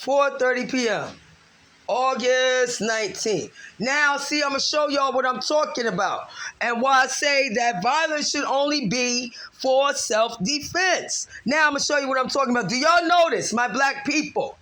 4:30 p.m. August 19th. Now, see, I'm going to show y'all what I'm talking about and why I say that violence should only be for self-defense. Now, I'm going to show you what I'm talking about. Do y'all notice, my black people,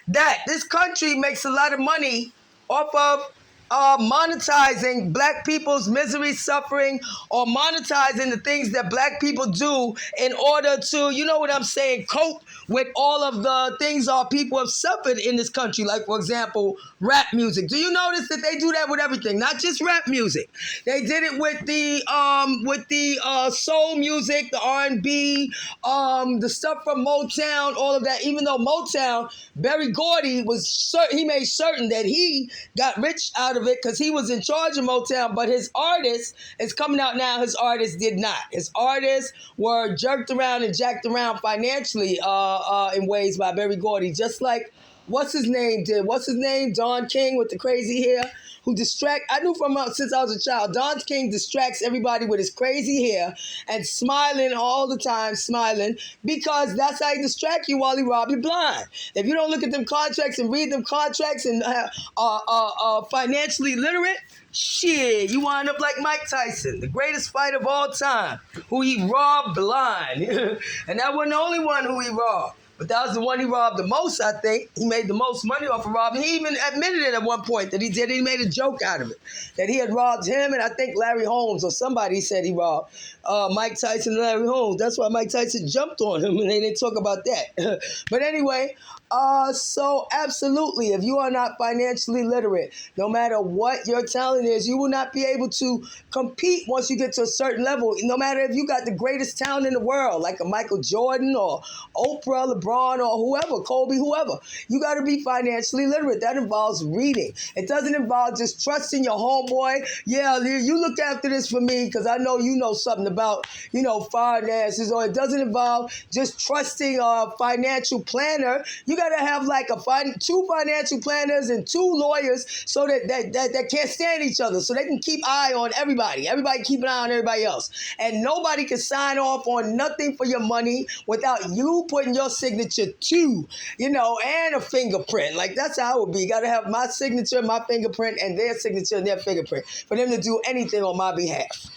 that this country makes a lot of money off of monetizing black people's misery, suffering, or monetizing the things that black people do in order to, you know what I'm saying, cope with all of the things our people have suffered in this country. Like, for example, rap music. Do you notice that they do that with everything? Not just rap music. They did it with the soul music, the R&B, the stuff from Motown, all of that. Even though Motown, Berry Gordy he made certain that he got rich out of it because he was in charge of Motown, but his artists, it's coming out now, his artists did not. His artists were jerked around and jacked around financially in ways by Berry Gordy, just like what's his name did. What's his name? Don King with the crazy hair, who I knew from since I was a child, Don King distracts everybody with his crazy hair and smiling all the time, smiling, because that's how he distract you while he rob you blind. If you don't look at them contracts and read them contracts and financially literate, shit, you wind up like Mike Tyson, the greatest fighter of all time, who he robbed blind. And that wasn't the only one who he robbed. But that was the one he robbed the most, I think. He made the most money off of robbing. He even admitted it at one point that he did. He made a joke out of it. That he had robbed him and I think Larry Holmes or somebody said he robbed Mike Tyson and Larry Holmes. That's why Mike Tyson jumped on him and they didn't talk about that. But anyway, so absolutely, if you are not financially literate, no matter what your talent is, you will not be able to compete once you get to a certain level. No matter if you got the greatest talent in the world, like a Michael Jordan or Oprah, LeBron, or whoever, Kobe, whoever, you got to be financially literate. That involves reading. It doesn't involve just trusting your homeboy. Yeah, you look after this for me because I know you know something about, finances. Or it doesn't involve just trusting a financial planner. You got to have like two financial planners and two lawyers so that can't stand each other, so they can keep eye on everybody. Everybody keep an eye on everybody else. And nobody can sign off on nothing for your money without you putting your signature too, and a fingerprint. Like, that's how it would be. You got to have my signature, my fingerprint, and their signature and their fingerprint for them to do anything on my behalf,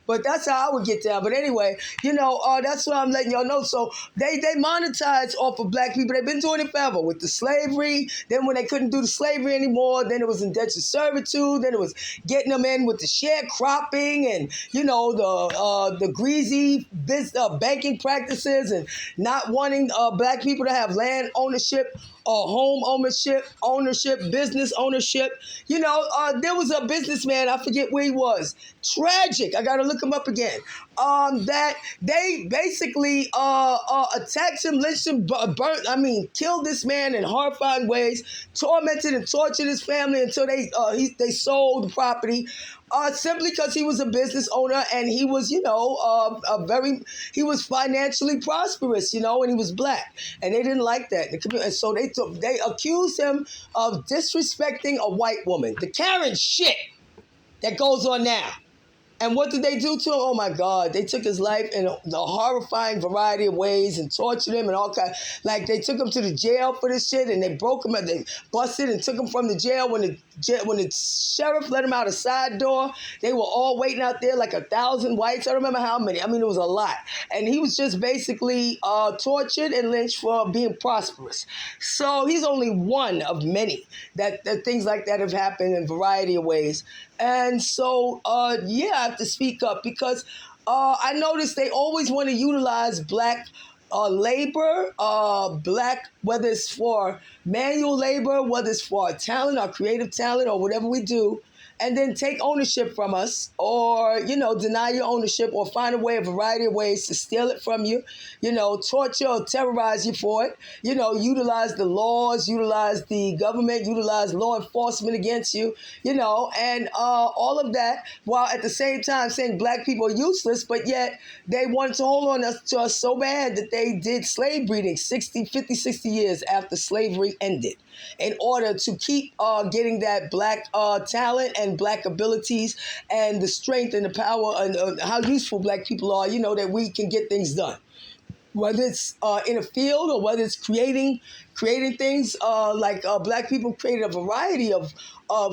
But that's how I would get down. But anyway, that's what I'm letting y'all know. So they monetize off of black people. They've been doing it forever with the slavery. Then when they couldn't do the slavery anymore, then it was indentured servitude. Then it was getting them in with the sharecropping and, the greasy banking practices and not wanting black people to have land ownership or home ownership, business ownership. There was a businessman, I forget where he was. Tragic. I got to look him up again. That they basically attacked him, lynched him, killed this man in horrifying ways, tormented and tortured his family until they sold the property. Simply because he was a business owner and he was, he was financially prosperous, and he was black, and they didn't like that. And so they accused him of disrespecting a white woman, the Karen shit that goes on now. And what did they do to him? Oh my God. They took his life in a horrifying variety of ways and tortured him and all kinds. Like, they took him to the jail for this shit and they broke him and they busted and took him from the jail. When the sheriff let him out a side door, they were all waiting out there, like 1,000 whites. I don't remember how many. I mean, it was a lot. And he was just basically tortured and lynched for being prosperous. So he's only one of many that things like that have happened in a variety of ways. And so, I have to speak up because I noticed they always want to utilize black labor, whether it's for manual labor, whether it's for our talent, our creative talent, or whatever we do, and then take ownership from us or, deny your ownership or find a variety of ways to steal it from you, torture or terrorize you for it, utilize the laws, utilize the government, utilize law enforcement against you, and all of that, while at the same time saying black people are useless, but yet they wanted to hold on to us so bad that they did slave breeding 60 years after slavery ended in order to keep getting that black talent and black abilities and the strength and the power and how useful black people are, that we can get things done. whether it's in a field or whether it's creating things like black people created a variety of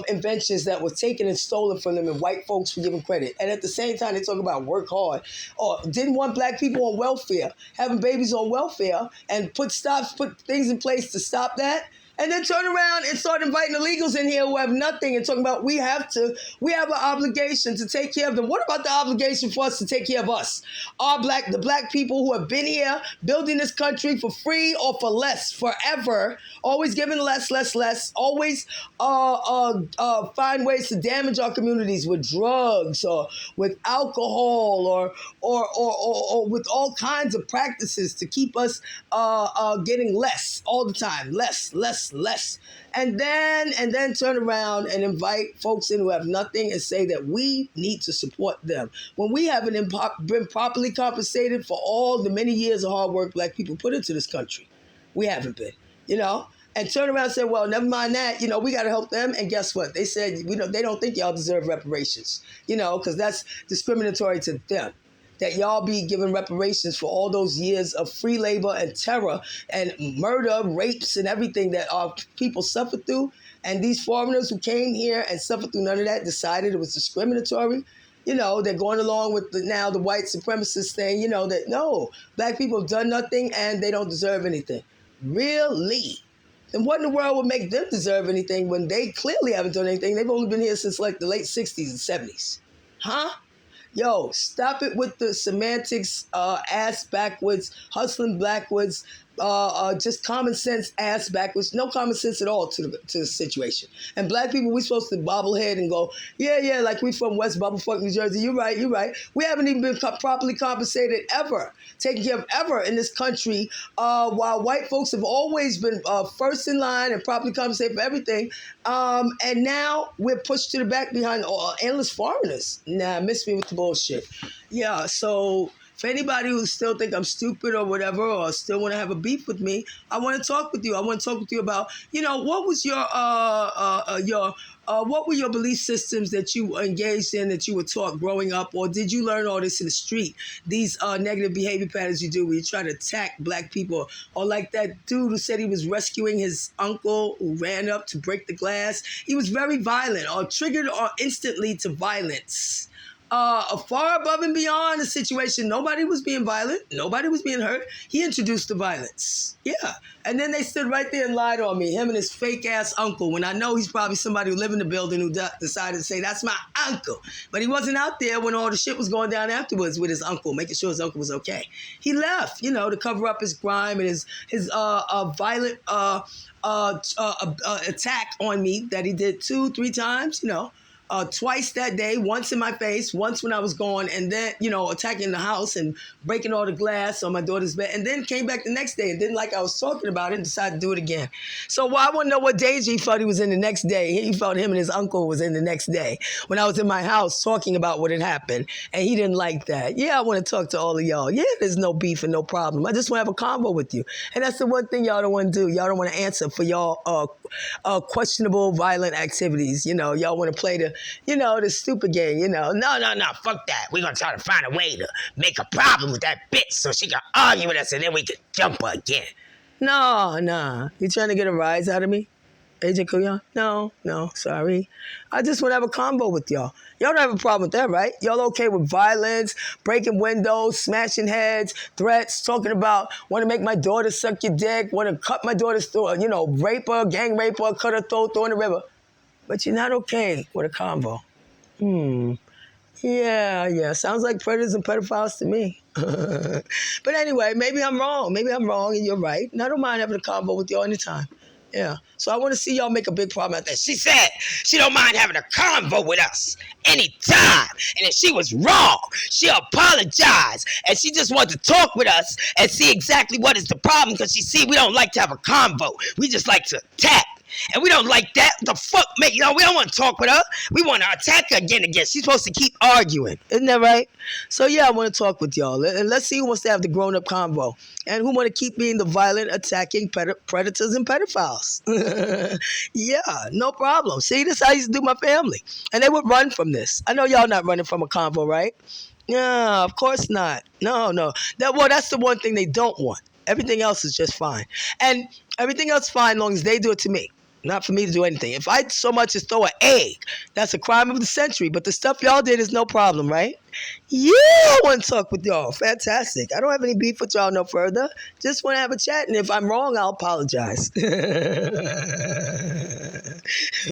inventions that were taken and stolen from them, and white folks were given credit. And at the same time, they talk about work hard, or didn't want black people on welfare, having babies on welfare, and put things in place to stop that. And then turn around and start inviting illegals in here who have nothing and talking about we have an obligation to take care of them. What about the obligation for us to take care of us? The black people who have been here building this country for free or for less forever, always giving less, always find ways to damage our communities with drugs or with alcohol or with all kinds of practices to keep us getting less all the time, less, and then turn around and invite folks in who have nothing and say that we need to support them when we haven't been properly compensated for all the many years of hard work black people put into this country. We haven't been, and turn around and say, well, never mind that, we got to help them. And guess what? They said, they don't think y'all deserve reparations, because that's discriminatory to them. That y'all be giving reparations for all those years of free labor and terror and murder, rapes, and everything that our people suffered through. And these foreigners who came here and suffered through none of that decided it was discriminatory. They're going along with the white supremacist thing, that no, black people have done nothing and they don't deserve anything. Really? Then what in the world would make them deserve anything when they clearly haven't done anything? They've only been here since like the late 60s and 70s. Huh? Yo, stop it with the semantics, ass backwards, hustling backwards, just common sense ass backwards. No common sense at all to the situation. And black people, we supposed to bobblehead and go, yeah, like we from West Bubblefuck, New Jersey. You're right. We haven't even been properly compensated ever, taken care of ever in this country, while white folks have always been first in line and properly compensated for everything. And now we're pushed to the back behind endless foreigners. Nah, miss me with the bullshit. Yeah, so for anybody who still think I'm stupid or whatever, or still want to have a beef with me, I want to talk with you. I want to talk with you about, what was what were your belief systems that you engaged in, that you were taught growing up, or did you learn all this in the street? These negative behavior patterns you do where you try to attack black people, or like that dude who said he was rescuing his uncle who ran up to break the glass. He was very violent, or triggered or instantly to violence. Far above and beyond the situation. Nobody was being violent. Nobody was being hurt. He introduced the violence. Yeah. And then they stood right there and lied on me, him and his fake-ass uncle, when I know he's probably somebody who lived in the building who decided to say, that's my uncle. But he wasn't out there when all the shit was going down afterwards with his uncle, making sure his uncle was okay. He left, to cover up his crime and his violent attack on me that he did 2-3 times, twice that day, once in my face, once when I was gone, and then, attacking the house and breaking all the glass on my daughter's bed, and then came back the next day and didn't like I was talking about it and decided to do it again. So I want to know what danger he felt he was in the next day. He felt him and his uncle was in the next day when I was in my house talking about what had happened, and he didn't like that. Yeah, I want to talk to all of y'all. Yeah, there's no beef and no problem. I just want to have a convo with you. And that's the one thing y'all don't want to do. Y'all don't want to answer for y'all questionable violent activities. Y'all want to play the stupid game, No, fuck that. We're going to try to find a way to make a problem with that bitch so she can argue with us and then we can jump her again. No. You trying to get a rise out of me, Agent Kuyan? No, sorry. I just want to have a combo with y'all. Y'all don't have a problem with that, right? Y'all okay with violence, breaking windows, smashing heads, threats, talking about want to make my daughter suck your dick, want to cut my daughter's throat, rape her, gang rape her, cut her throat, throw in the river. But you're not okay with a convo. Yeah. Sounds like predators and pedophiles to me. But anyway, maybe I'm wrong. And you're right. And I don't mind having a convo with y'all anytime. Yeah. So I want to see y'all make a big problem out there. She said she don't mind having a convo with us anytime. And if she was wrong, she apologized. And she just wanted to talk with us and see exactly what is the problem. Because we don't like to have a convo. We just like to attack. And we don't like that. The fuck, mate? We don't want to talk with her. We want to attack her again. She's supposed to keep arguing. Isn't that right? So, yeah, I want to talk with y'all. And let's see who wants to have the grown-up convo. And who want to keep being the violent, attacking predators and pedophiles. Yeah, no problem. See, this is how I used to do my family. And they would run from this. I know y'all not running from a convo, right? No, of course not. No, no. That's the one thing they don't want. Everything else is just fine. And everything else is fine as long as they do it to me. Not for me to do anything. If I so much as throw an egg, that's a crime of the century. But the stuff y'all did is no problem, right? Yeah, I want to talk with y'all. Fantastic. I don't have any beef with y'all no further. Just want to have a chat. And if I'm wrong, I'll apologize.